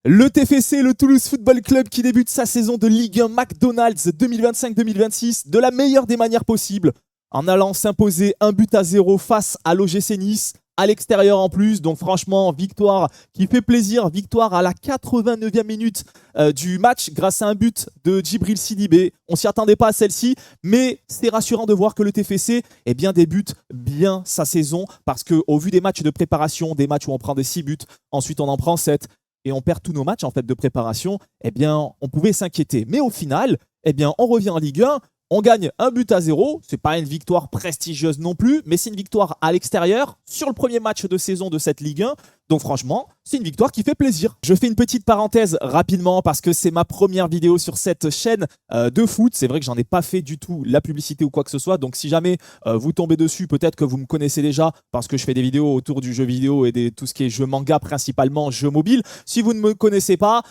Le TFC, le Toulouse Football Club qui débute sa saison de Ligue 1 McDonald's 2025-2026 de la meilleure des manières possibles, en allant s'imposer 1-0 face à l'OGC Nice, à l'extérieur en plus. Donc franchement, victoire qui fait plaisir, victoire à la 89e minute du match grâce à un but de Djibril Sidibé. On s'y attendait pas à celle-ci, mais c'est rassurant de voir que le TFC débute bien sa saison, parce qu'au vu des matchs de préparation, des matchs où on prend des 6 buts, ensuite on en prend 7, et on perd tous nos matchs en fait de préparation, on pouvait s'inquiéter. Mais au final, on revient en Ligue 1, on gagne 1-0. C'est pas une victoire prestigieuse non plus, mais c'est une victoire à l'extérieur sur le premier match de saison de cette Ligue 1. Donc franchement, c'est une victoire qui fait plaisir. Je fais une petite parenthèse rapidement parce que c'est ma première vidéo sur cette chaîne de foot. C'est vrai que j'en ai pas fait du tout la publicité ou quoi que ce soit. Donc si jamais vous tombez dessus, peut-être que vous me connaissez déjà parce que je fais des vidéos autour du jeu vidéo et tout ce qui est jeu manga, principalement jeux mobiles. Si vous ne me connaissez pas,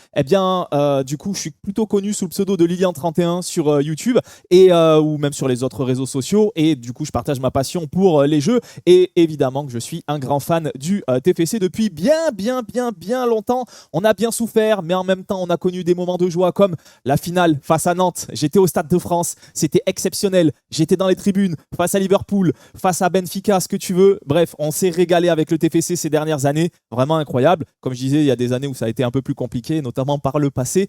du coup, je suis plutôt connu sous le pseudo de Lilian31 sur YouTube ou même sur les autres réseaux sociaux. Et du coup, je partage ma passion pour les jeux. Et évidemment que je suis un grand fan du TFC depuis bien longtemps. On a bien souffert, mais en même temps, on a connu des moments de joie comme la finale face à Nantes. J'étais au Stade de France, c'était exceptionnel. J'étais dans les tribunes face à Liverpool, face à Benfica, ce que tu veux. Bref, on s'est régalé avec le TFC ces dernières années. Vraiment incroyable. Comme je disais, il y a des années où ça a été un peu plus compliqué, notamment par le passé.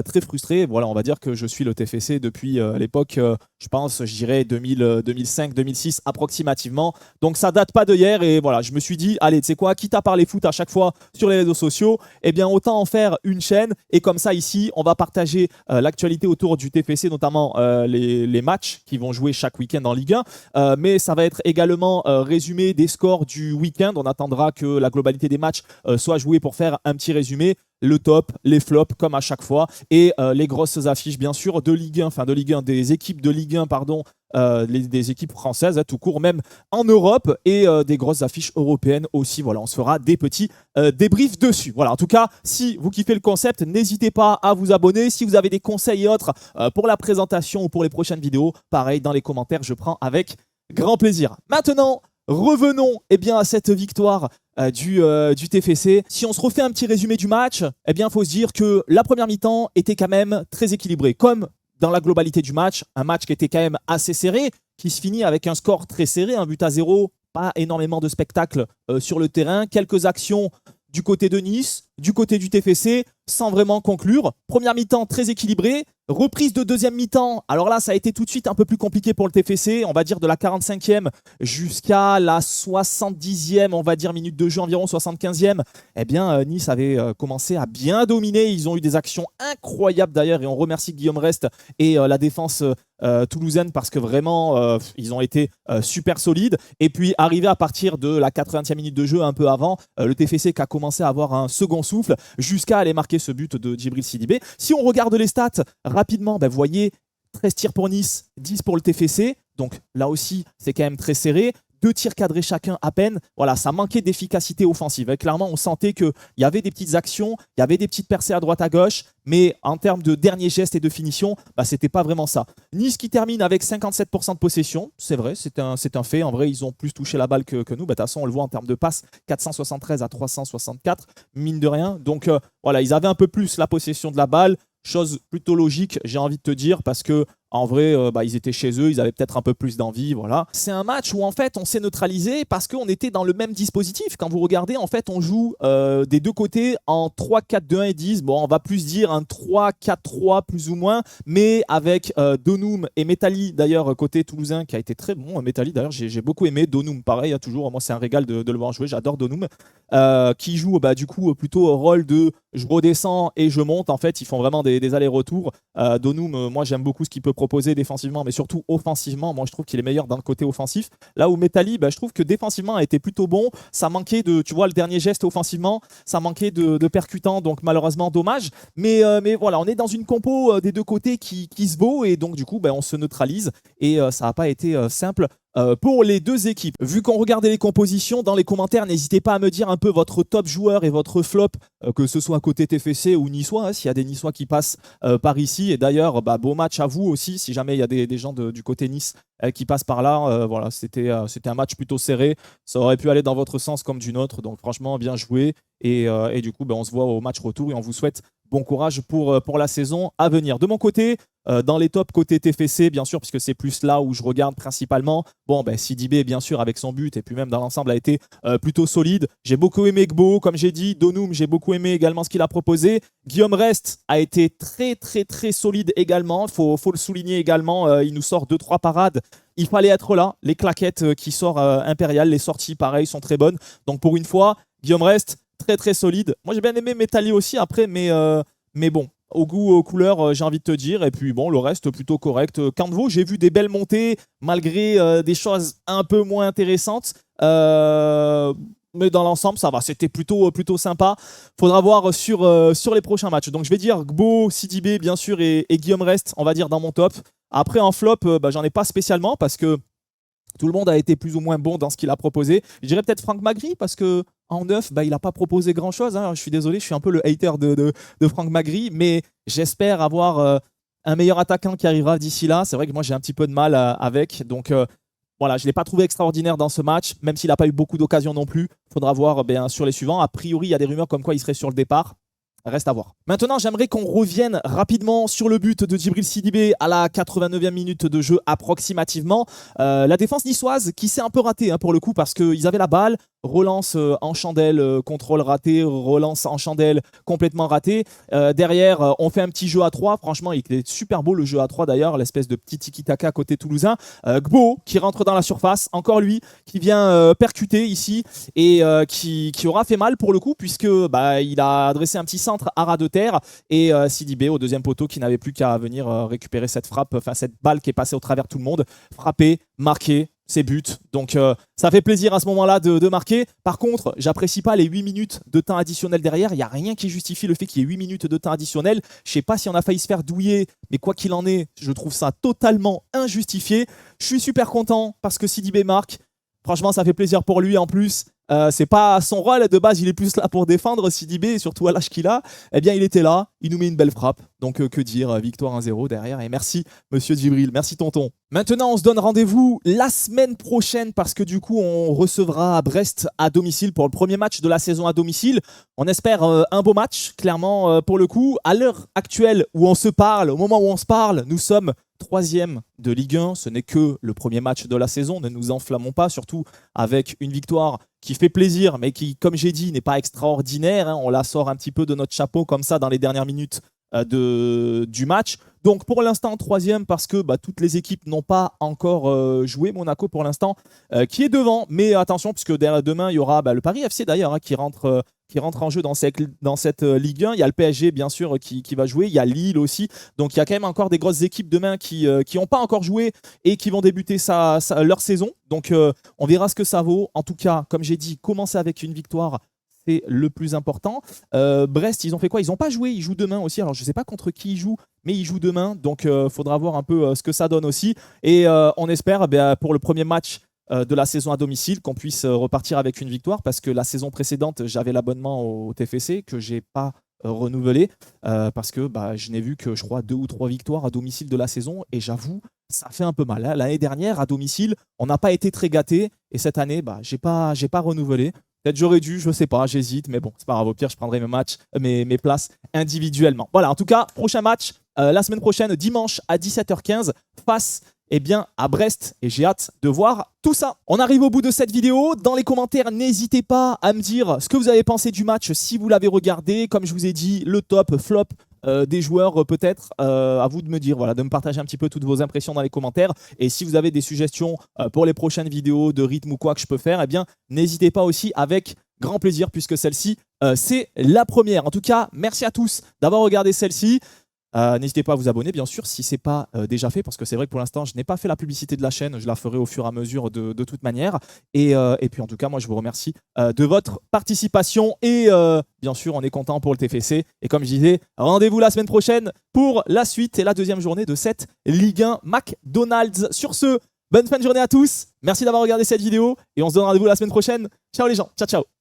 Très frustré. Voilà, on va dire que je suis le TFC depuis l'époque, je pense, je dirais 2005, 2006 approximativement. Donc ça date pas de hier et voilà, je me suis dit, allez, tu sais quoi, quitte à parler foot à chaque fois sur les réseaux sociaux, autant en faire une chaîne. Et comme ça, ici, on va partager l'actualité autour du TFC, notamment les matchs qui vont jouer chaque week-end en Ligue 1. Mais ça va être également résumé des scores du week-end. On attendra que la globalité des matchs soit jouée pour faire un petit résumé. Le top, les flops, comme à chaque fois, et les grosses affiches, bien sûr, de Ligue 1, des équipes de Ligue 1, pardon, des équipes françaises, tout court, même en Europe, et des grosses affiches européennes aussi. Voilà, on se fera des petits débriefs dessus. Voilà, en tout cas, si vous kiffez le concept, n'hésitez pas à vous abonner. Si vous avez des conseils et autres pour la présentation ou pour les prochaines vidéos, pareil, dans les commentaires, je prends avec grand plaisir. Maintenant, revenons à cette victoire du TFC. Si on se refait un petit résumé du match, faut se dire que la première mi-temps était quand même très équilibrée. Comme dans la globalité du match, un match qui était quand même assez serré, qui se finit avec un score très serré, 1-0, pas énormément de spectacle sur le terrain, quelques actions du côté de Nice, du côté du TFC, sans vraiment conclure. Première mi-temps très équilibrée. Reprise de deuxième mi-temps. Alors là, ça a été tout de suite un peu plus compliqué pour le TFC. On va dire de la 45e jusqu'à la 70e, on va dire, minute de jeu, environ 75e. Nice avait commencé à bien dominer. Ils ont eu des actions incroyables d'ailleurs. Et on remercie Guillaume Rest et la défense toulousaine parce que vraiment, ils ont été super solides. Et puis, arrivé à partir de la 80e minute de jeu, un peu avant, le TFC qui a commencé à avoir un second souffle jusqu'à aller marquer ce but de Djibril Sidibé. Si on regarde les stats rapidement, vous voyez 13 tirs pour Nice, 10 pour le TFC. Donc là aussi, c'est quand même très serré. 2 tirs cadrés chacun à peine. Voilà, ça manquait d'efficacité offensive. Et clairement, on sentait qu'il y avait des petites actions, il y avait des petites percées à droite à gauche, mais en termes de derniers gestes et de finition, c'était pas vraiment ça. Nice qui termine avec 57% de possession, c'est vrai, c'est un fait. En vrai, ils ont plus touché la balle que nous. De toute façon, on le voit en termes de passes, 473 à 364, mine de rien. Donc voilà, ils avaient un peu plus la possession de la balle. Chose plutôt logique, j'ai envie de te dire, parce que en vrai, ils étaient chez eux, ils avaient peut-être un peu plus d'envie, voilà. C'est un match où en fait on s'est neutralisé parce qu'on était dans le même dispositif. Quand vous regardez, en fait, on joue des deux côtés en 3-4-2-1 et 10. Bon, on va plus dire un 3-4-3 plus ou moins, mais avec Donum et Metali d'ailleurs côté toulousain qui a été très bon. Metali d'ailleurs, j'ai beaucoup aimé. Donum, pareil, toujours. Moi, c'est un régal de le voir jouer. J'adore Donum, qui joue du coup plutôt au rôle de je redescends et je monte. En fait, ils font vraiment des allers-retours. Donum, moi, j'aime beaucoup ce qu'il peut proposer défensivement, mais surtout offensivement. Moi, je trouve qu'il est meilleur dans le côté offensif. Là où Metali, je trouve que défensivement a été plutôt bon. Ça manquait de, tu vois, le dernier geste offensivement, ça manquait de percutant, donc malheureusement, dommage. Mais voilà, on est dans une compo des deux côtés qui se vaut, et donc du coup, on se neutralise, et ça n'a pas été simple pour les deux équipes. Vu qu'on regardait les compositions, dans les commentaires, n'hésitez pas à me dire un peu votre top joueur et votre flop, que ce soit côté TFC ou niçois, hein, s'il y a des niçois qui passent par ici. Et d'ailleurs, beau match à vous aussi, si jamais il y a des gens du côté Nice qui passent par là. Voilà, c'était un match plutôt serré. Ça aurait pu aller dans votre sens comme du nôtre. Donc franchement, bien joué. Et du coup, on se voit au match retour et on vous souhaite bon courage pour la saison à venir. De mon côté, dans les tops côté TFC, bien sûr, puisque c'est plus là où je regarde principalement. Sidibé, bien sûr, avec son but, et puis même dans l'ensemble, a été plutôt solide. J'ai beaucoup aimé Gbo, comme j'ai dit. Donoum, j'ai beaucoup aimé également ce qu'il a proposé. Guillaume Rest a été très, très, très solide également. Faut le souligner également. Il nous sort 2-3 parades. Il fallait être là. Les claquettes qui sortent Impérial, les sorties, pareil, sont très bonnes. Donc, pour une fois, Guillaume Rest, très, très solide. Moi, j'ai bien aimé Métalli aussi après, mais bon. Au goût, aux couleurs, j'ai envie de te dire. Et puis le reste, plutôt correct. Candvo, j'ai vu des belles montées, malgré des choses un peu moins intéressantes. Mais dans l'ensemble, ça va. C'était plutôt sympa. Faudra voir sur les prochains matchs. Donc, je vais dire Gbo, Sidibé, bien sûr, et Guillaume Rest, on va dire, dans mon top. Après, en flop, j'en ai pas spécialement parce que tout le monde a été plus ou moins bon dans ce qu'il a proposé. Je dirais peut-être Franck Magri parce que en neuf, il n'a pas proposé grand-chose. Hein. Je suis désolé, je suis un peu le hater de Franck Magri, mais j'espère avoir un meilleur attaquant qui arrivera d'ici là. C'est vrai que moi, j'ai un petit peu de mal avec. Donc, voilà, je ne l'ai pas trouvé extraordinaire dans ce match, même s'il n'a pas eu beaucoup d'occasions non plus. Il faudra voir sur les suivants. A priori, il y a des rumeurs comme quoi il serait sur le départ. Reste à voir. Maintenant, j'aimerais qu'on revienne rapidement sur le but de Djibril Sidibé à la 89e minute de jeu approximativement. La défense niçoise qui s'est un peu ratée pour le coup parce qu'ils avaient la balle. Relance en chandelle, contrôle raté, relance en chandelle complètement raté. Derrière, on fait un petit jeu à 3. Franchement, il est super beau le jeu à 3 d'ailleurs, l'espèce de petit tiki-taka côté toulousain. Gbo qui rentre dans la surface, encore lui qui vient percuter ici et qui aura fait mal pour le coup puisque il a adressé un petit centre à ras de terre et Sidibé au deuxième poteau qui n'avait plus qu'à venir récupérer cette frappe, enfin cette balle qui est passée au travers de tout le monde, frapper, marquer. Ses buts. Donc ça fait plaisir à ce moment-là de marquer. Par contre, j'apprécie pas les 8 minutes de temps additionnel derrière. Il n'y a rien qui justifie le fait qu'il y ait 8 minutes de temps additionnel. Je sais pas si on a failli se faire douiller, mais quoi qu'il en est, je trouve ça totalement injustifié. Je suis super content parce que Sidibé marque. Franchement, ça fait plaisir pour lui en plus. C'est pas son rôle de base, il est plus là pour défendre Sidibé et surtout à l'âge qu'il a. Eh bien, il était là, il nous met une belle frappe. Donc, que dire, victoire 1-0 derrière. Et merci, monsieur Djibril, merci tonton. Maintenant, on se donne rendez-vous la semaine prochaine parce que du coup, on recevra Brest à domicile pour le premier match de la saison à domicile. On espère un beau match, clairement, pour le coup. À l'heure actuelle où on se parle, au moment où on se parle, nous sommes 3e de Ligue 1. Ce n'est que le premier match de la saison. Ne nous enflammons pas, surtout avec une victoire qui fait plaisir, mais qui, comme j'ai dit, n'est pas extraordinaire. On la sort un petit peu de notre chapeau comme ça dans les dernières minutes du match. Donc pour l'instant 3e parce que toutes les équipes n'ont pas encore joué. Monaco pour l'instant qui est devant, mais attention puisque demain il y aura le Paris FC d'ailleurs qui rentre en jeu dans cette Ligue 1. Il y a le PSG bien sûr qui va jouer, il y a Lille aussi, donc il y a quand même encore des grosses équipes demain qui n'ont pas encore joué et qui vont débuter leur saison. Donc on verra ce que ça vaut. En tout cas, comme j'ai dit, commencer avec une victoire, c'est le plus important. Brest, ils ont fait quoi? Ils n'ont pas joué, ils jouent demain aussi. Alors je ne sais pas contre qui ils jouent, mais ils jouent demain. Donc il faudra voir un peu ce que ça donne aussi. Et on espère pour le premier match de la saison à domicile qu'on puisse repartir avec une victoire parce que la saison précédente, j'avais l'abonnement au TFC que je n'ai pas renouvelé parce que je n'ai vu que je crois 2 ou 3 victoires à domicile de la saison et j'avoue, ça fait un peu mal. L'année dernière, à domicile, on n'a pas été très gâtés et cette année, j'ai pas renouvelé. Peut-être j'aurais dû, je sais pas, j'hésite, mais bon, c'est pas grave, au pire, je prendrai mes places individuellement. Voilà, en tout cas, prochain match, la semaine prochaine, dimanche à 17h15, face à Brest, et j'ai hâte de voir tout ça. On arrive au bout de cette vidéo. Dans les commentaires, n'hésitez pas à me dire ce que vous avez pensé du match si vous l'avez regardé. Comme je vous ai dit, le top, flop des joueurs peut-être. À vous de me dire, de me partager un petit peu toutes vos impressions dans les commentaires. Et si vous avez des suggestions pour les prochaines vidéos de rythme ou quoi que je peux faire, n'hésitez pas aussi avec grand plaisir puisque celle-ci, c'est la première. En tout cas, merci à tous d'avoir regardé celle-ci. N'hésitez pas à vous abonner bien sûr si ce n'est pas déjà fait parce que c'est vrai que pour l'instant je n'ai pas fait la publicité de la chaîne, je la ferai au fur et à mesure de toute manière et puis en tout cas moi je vous remercie de votre participation et bien sûr on est content pour le TFC et comme je disais rendez-vous la semaine prochaine pour la suite et la deuxième journée de cette Ligue 1 McDonald's. Sur ce, Bonne fin de journée à tous. Merci d'avoir regardé cette vidéo et on se donne rendez-vous la semaine prochaine. Ciao les gens. Ciao, ciao.